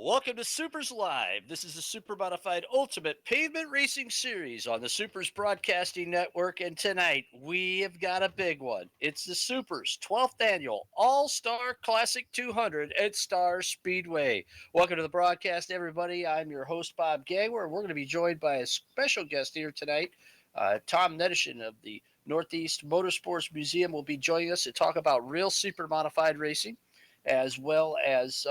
Welcome to SUPRS Live. This is the Supermodified Ultimate Pavement Racing Series on the SUPRS Broadcasting Network, and tonight we have got a big one. It's the SUPRS 12th Annual All-Star Classic 200 at Star Speedway. Welcome to the broadcast, everybody. I'm your host, Bob Gagwer, and we're going to be joined by a special guest here tonight. Tom Netishen of the Northeast Motorsports Museum will be joining us to talk about real supermodified racing, as well as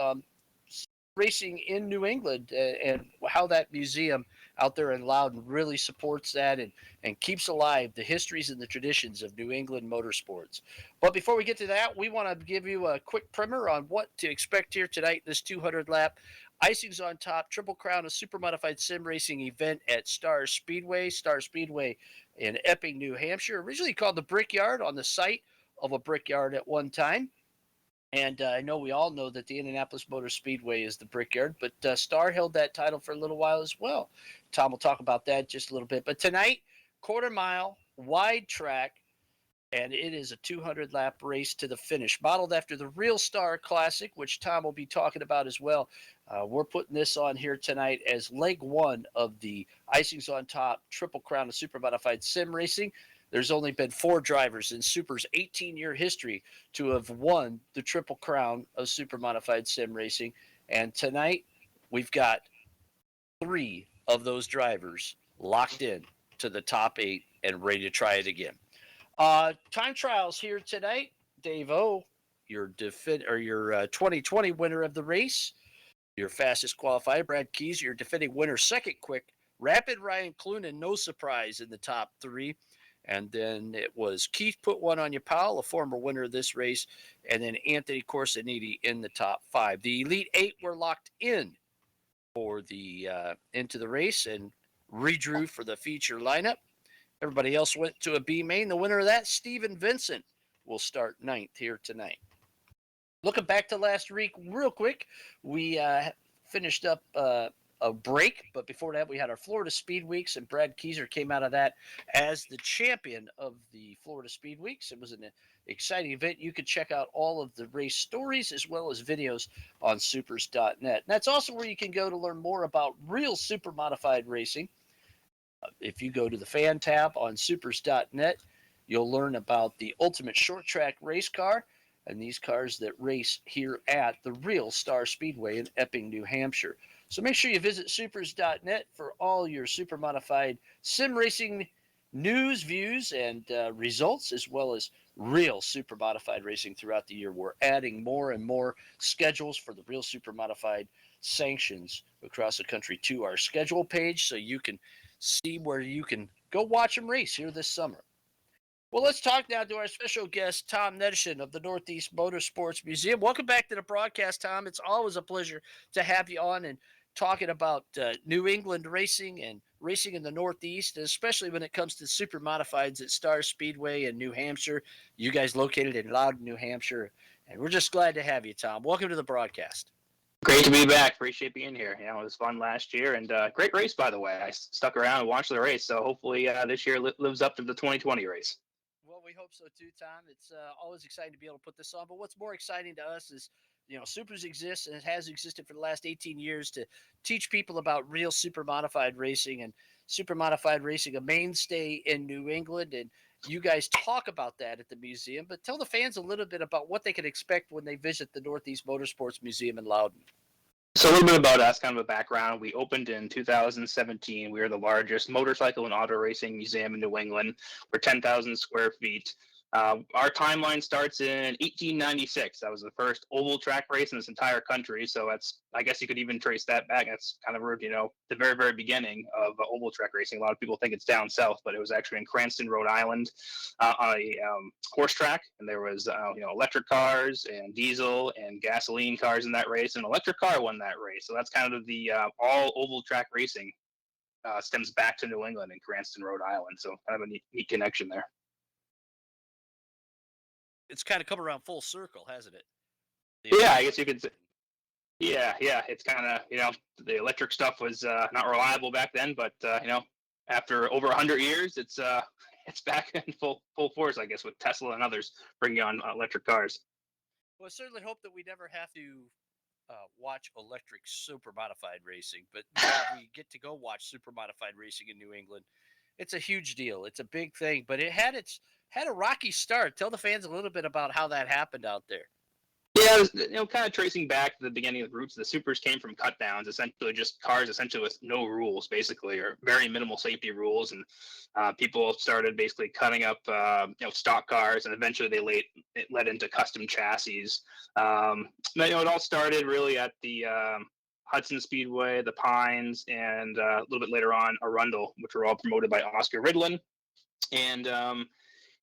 racing in New England, and how that museum out there in Loudon really supports that and keeps alive the histories and the traditions of New England motorsports. But before we get to that, we want to give you a quick primer on what to expect here tonight in this 200 lap Icings on Top Triple Crown of Super Modified Sim Racing event at Star Speedway. Star Speedway in Epping, New Hampshire, originally called the Brickyard, on the site of a brickyard at one time. And I know we all know that the Indianapolis Motor Speedway is the Brickyard, but Star held that title for a little while as well. Tom will talk about that just a little bit. But tonight, quarter mile, wide track, and it is a 200 lap race to the finish, modeled after the Real Star Classic, which Tom will be talking about as well. We're putting this on here tonight as leg one of the Icings on Top Triple Crown of Super Modified Sim Racing. There's only been 4 drivers in Super's 18-year history to have won the Triple Crown of Super Modified Sim Racing. And tonight, we've got 3 of those drivers locked in to the top 8 and ready to try it again. Time trials here tonight. Dave O, your 2020 winner of the race, your fastest qualifier. Brad Keys, your defending winner, second quick. Rapid Ryan Clunan, no surprise in the top 3. And then it was Keith put one on you, Powell, a former winner of this race, and then Anthony Corsiniti in the top 5. The Elite 8 were locked in for the into the race and redrew for the feature lineup. Everybody else went to a B main. The winner of that, Steven Vincent, will start 9th here tonight. Looking back to last week, real quick, we finished up a break, but before that we had our Florida Speed Weeks, and Brad Keyser came out of that as the champion of the Florida Speed Weeks. It was an exciting event. You could check out all of the race stories as well as videos on supers.net. And that's also where you can go to learn more about real super modified racing. If you go to the fan tab on supers.net, you'll learn about the ultimate short track race car and these cars that race here at the Real Star Speedway in Epping, New Hampshire. So make sure you visit supers.net for all your super modified sim racing news, views, and results, as well as real super modified racing throughout the year. We're adding more and more schedules for the real super modified sanctions across the country to our schedule page, so you can see where you can go watch them race here this summer. Well, let's talk now to our special guest, Tom Netishen of the Northeast Motorsports Museum. Welcome back to the broadcast, Tom. It's always a pleasure to have you on and talking about New England racing and racing in the Northeast, especially when it comes to super modifieds at Star Speedway in New Hampshire. You guys located in Loudon, New Hampshire, and we're just glad to have you, Tom. Welcome to the broadcast. Great to be back. Appreciate being here. It was fun last year, and great race, by the way. I stuck around and watched the race, so hopefully this year lives up to the 2020 race. Well, we hope so too, Tom. It's always exciting to be able to put this on. But what's more exciting to us is, Supers exists, and it has existed for the last 18 years to teach people about real super modified racing, and super modified racing, a mainstay in New England. And you guys talk about that at the museum, but tell the fans a little bit about what they can expect when they visit the Northeast Motorsports Museum in Loudon. So a little bit about us, kind of a background. We opened in 2017. We are the largest motorcycle and auto racing museum in New England. We're 10,000 square feet. Our timeline starts in 1896. That was the first oval track race in this entire country. So I guess you could even trace that back. That's kind of, the very, very beginning of oval track racing. A lot of people think it's down south, but it was actually in Cranston, Rhode Island, on a horse track. And there was, electric cars and diesel and gasoline cars in that race. And an electric car won that race. So that's kind of the all oval track racing stems back to New England and Cranston, Rhode Island. So kind of a neat connection there. It's kind of come around full circle, hasn't it? Yeah, I guess you could say. Yeah. It's kind of, the electric stuff was not reliable back then, but after over 100 years, it's back in full force, I guess, with Tesla and others bringing on electric cars. Well, I certainly hope that we never have to watch electric super modified racing, but now we get to go watch super modified racing in New England. It's a huge deal. It's a big thing, but it had a rocky start. Tell the fans a little bit about how that happened out there. Yeah, kind of tracing back to the beginning of the roots, the supers came from cut downs, essentially just cars essentially with no rules, basically, or very minimal safety rules, and people started basically cutting up, stock cars, and eventually it led into custom chassis. It all started really at the Hudson Speedway, the Pines, and a little bit later on Arundel, which were all promoted by Oscar Ridlin, and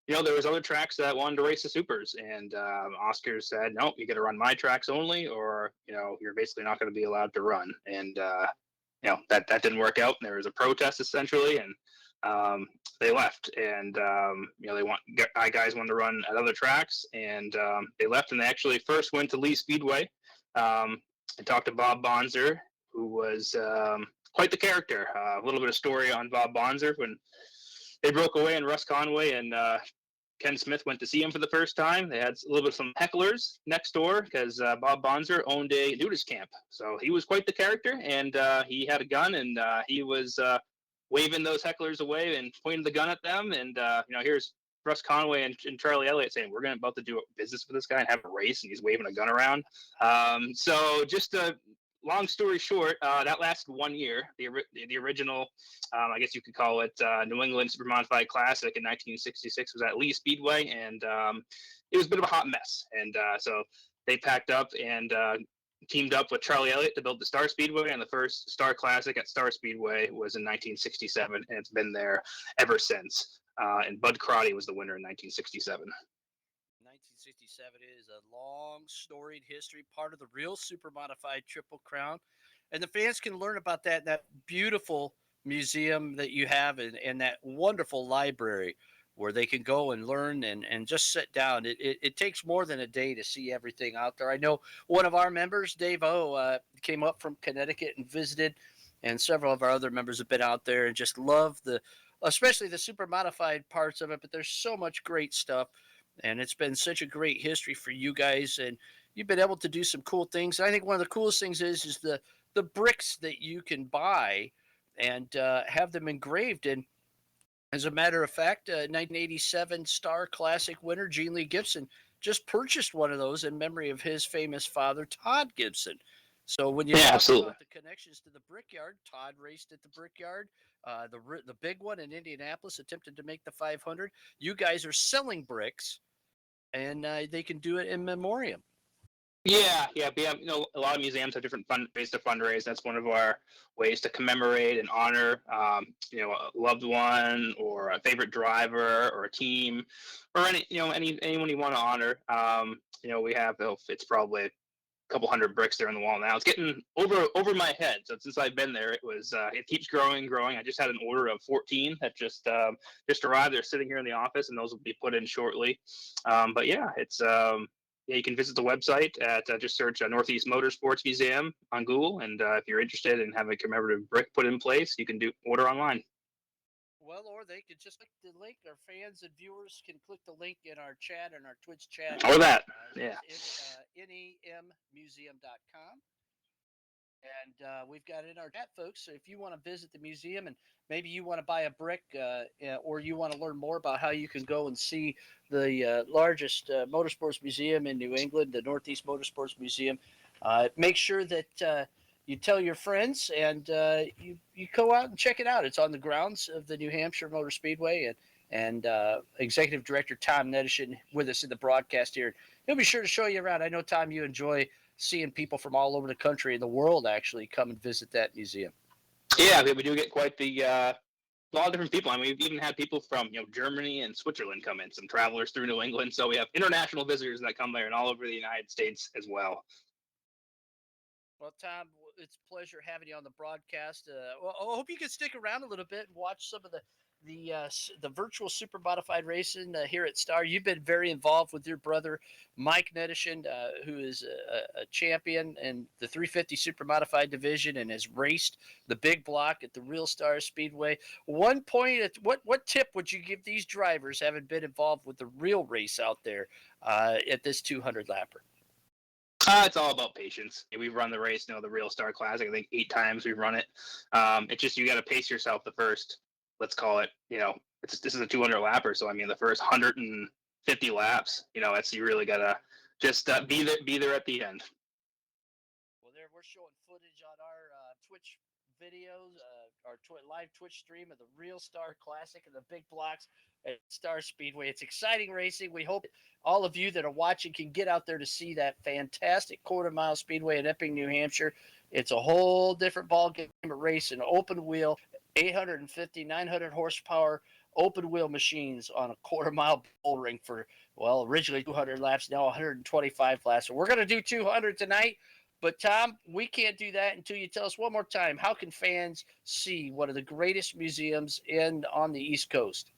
there was other tracks that wanted to race the supers, and Oscar said, "No, you got to run my tracks only, or you're basically not going to be allowed to run." And that didn't work out. And there was a protest essentially, and they left. And guys wanted to run at other tracks, and they left. And they actually first went to Lee Speedway. I talked to Bob Bonzer, who was quite the character. A little bit of story on Bob Bonzer when they broke away, and Russ Conway and Ken Smith went to see him for the first time. They had a little bit of some hecklers next door because Bob Bonzer owned a nudist camp. So he was quite the character, and he had a gun, and he was waving those hecklers away and pointing the gun at them. And here's Russ Conway and Charlie Elliott saying, "We're about to do business with this guy and have a race," and he's waving a gun around. So just a long story short, that lasted 1 year. The original, I guess you could call it, New England Supermodified Classic in 1966 was at Lee Speedway, and it was a bit of a hot mess. And so they packed up and teamed up with Charlie Elliott to build the Star Speedway, and the first Star Classic at Star Speedway was in 1967, and it's been there ever since. And Bud Crotty was the winner in 1967. 1967 is a long, storied history, part of the real super modified Triple Crown. And the fans can learn about that in that beautiful museum that you have and that wonderful library where they can go and learn and just sit down. It takes more than a day to see everything out there. I know one of our members, Dave O, came up from Connecticut and visited, and several of our other members have been out there and just love especially the super modified parts of it. But there's so much great stuff. And it's been such a great history for you guys, and you've been able to do some cool things. And I think one of the coolest things is the bricks that you can buy and have them engraved. And as a matter of fact, 1987 Star Classic winner Gene Lee Gibson just purchased one of those in memory of his famous father, Todd Gibson. So when you talk absolutely. about the connections to the Brickyard, Todd raced at the Brickyard. The big one in Indianapolis attempted to make the 500. You guys are selling bricks, and they can do it in memoriam. Yeah. We have, a lot of museums have different ways to fundraise. That's one of our ways to commemorate and honor, a loved one or a favorite driver or a team or anyone you want to honor. We have, it's probably a couple hundred bricks there on the wall now. It's getting over my head. So since I've been there, it keeps growing. I just had an order of 14 that just arrived. They're sitting here in the office, and those will be put in shortly. But yeah, it's you can visit the website at just search Northeast Motorsports Museum on Google, and if you're interested in having a commemorative brick put in place, you can order online. Well, or they could just click the link. Our fans and viewers can click the link in our chat and our Twitch chat. Or that, yeah. nemmuseum.com. And we've got it in our chat, folks. So if you want to visit the museum and maybe you want to buy a brick or you want to learn more about how you can go and see the largest motorsports museum in New England, the Northeast Motorsports Museum, make sure that you tell your friends and you go out and check it out. It's on the grounds of the New Hampshire Motor Speedway, and Executive Director Tom Netishen with us in the broadcast here. He'll be sure to show you around. I know, Tom, you enjoy seeing people from all over the country and the world actually come and visit that museum. Yeah, we do get quite a lot of different people. I mean, we've even had people from Germany and Switzerland come in, some travelers through New England. So we have international visitors that come there and all over the United States as well. Well, Tom, it's a pleasure having you on the broadcast. Well, I hope you can stick around a little bit and watch some of the virtual super modified racing here at Star. You've been very involved with your brother Mike Netishen, who is a champion in the 350 super modified division and has raced the big block at the Real Star Speedway. One point, what tip would you give these drivers having been involved with the real race out there at this 200 lapper? It's all about patience. We've run the race, the Real Star Classic. I think 8 times we've run it. It's just you got to pace yourself the first. Let's call it. This is a 200 lapper, so I mean the first 150 laps. It's you really gotta just be there at the end. Well, there we're showing footage on our Twitch videos, our live Twitch stream of the Real Star Classic and the big blocks at Star Speedway. It's exciting racing. We hope all of you that are watching can get out there to see that fantastic quarter-mile speedway in Epping, New Hampshire. It's a whole different ball game of racing, open wheel, 850, 900 horsepower open wheel machines on a quarter-mile bull ring for, well, originally 200 laps, now 125 laps. So we're going to do 200 tonight. But Tom, we can't do that until you tell us one more time, how can fans see one of the greatest museums on the East Coast?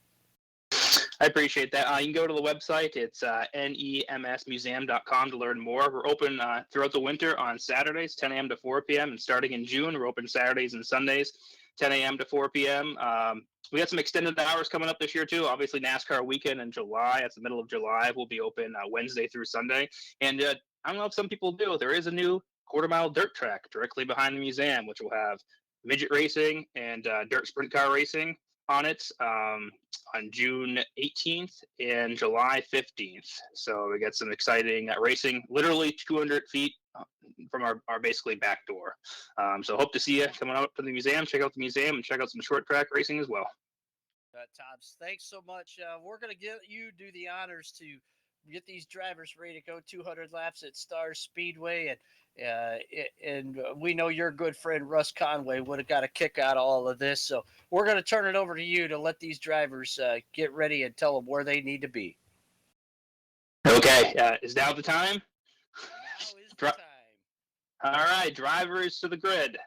I appreciate that. You can go to the website. It's nemsmuseum.com to learn more. We're open throughout the winter on Saturdays, 10 a.m. to 4 p.m. And starting in June, we're open Saturdays and Sundays, 10 a.m. to 4 p.m. We got some extended hours coming up this year, too. Obviously, NASCAR weekend in July. That's the middle of July. We'll be open Wednesday through Sunday. And I don't know if some people do. There is a new quarter-mile dirt track directly behind the museum, which will have midget racing and dirt sprint car racing on it on June 18th and July 15th. So we got some exciting racing, literally 200 feet from our basically back door. So hope to see you coming out to the museum. Check out the museum and check out some short track racing as well. Tom, thanks so much. We're going to get you do the honors to get these drivers ready to go 200 laps at Star Speedway, and we know your good friend Russ Conway would have got a kick out of all of this. So we're going to turn it over to you to let these drivers get ready and tell them where they need to be. Okay, is now the time? Now is the time. All right, drivers to the grid.